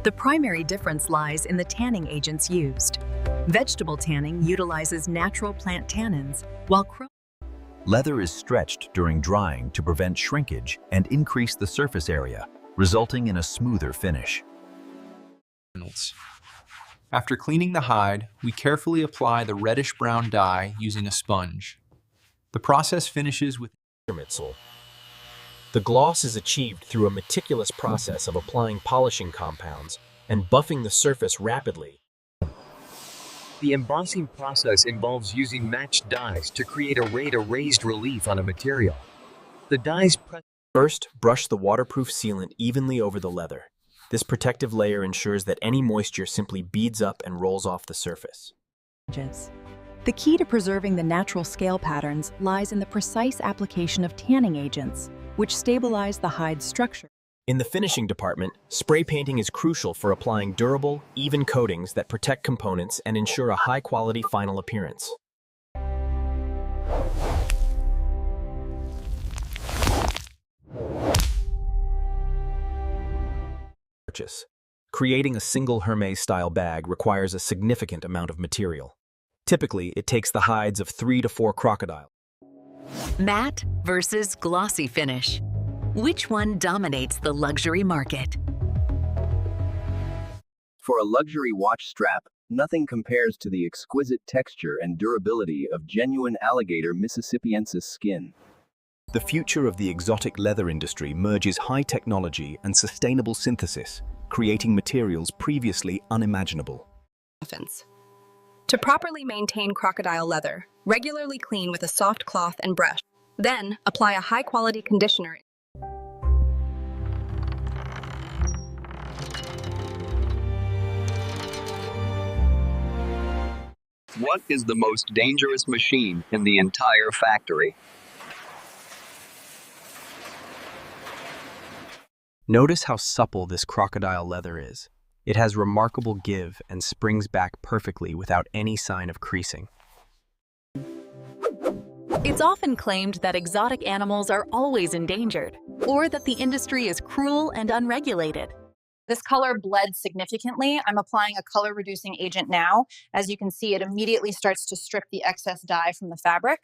The primary difference lies in the tanning agents used. Vegetable tanning utilizes natural plant tannins, while Leather is stretched during drying to prevent shrinkage and increase the surface area, resulting in a smoother finish. After cleaning the hide, we carefully apply the reddish-brown dye using a sponge. The process finishes with midsole. The gloss is achieved through a meticulous process of applying polishing compounds and buffing the surface rapidly. The embossing process involves using matched dyes to create a raised relief on a material. The dyes First, brush the waterproof sealant evenly over the leather. This protective layer ensures that any moisture simply beads up and rolls off the surface. The key to preserving the natural scale patterns lies in the precise application of tanning agents, which stabilize the hide's structure. In the finishing department, spray painting is crucial for applying durable, even coatings that protect components and ensure a high-quality final appearance. Creating a single Hermes-style bag requires a significant amount of material. Typically, it takes the hides of 3 to 4 crocodiles. Matte versus glossy finish. Which one dominates the luxury market? For a luxury watch strap, nothing compares to the exquisite texture and durability of genuine alligator Mississippiensis skin. The future of the exotic leather industry merges high technology and sustainable synthesis, creating materials previously unimaginable. To properly maintain crocodile leather, regularly clean with a soft cloth and brush. Then, apply a high-quality conditioner. What is the most dangerous machine in the entire factory? Notice how supple this crocodile leather is. It has remarkable give and springs back perfectly without any sign of creasing. It's often claimed that exotic animals are always endangered, or that the industry is cruel and unregulated. This color bled significantly. I'm applying a color-reducing agent now. As you can see, it immediately starts to strip the excess dye from the fabric.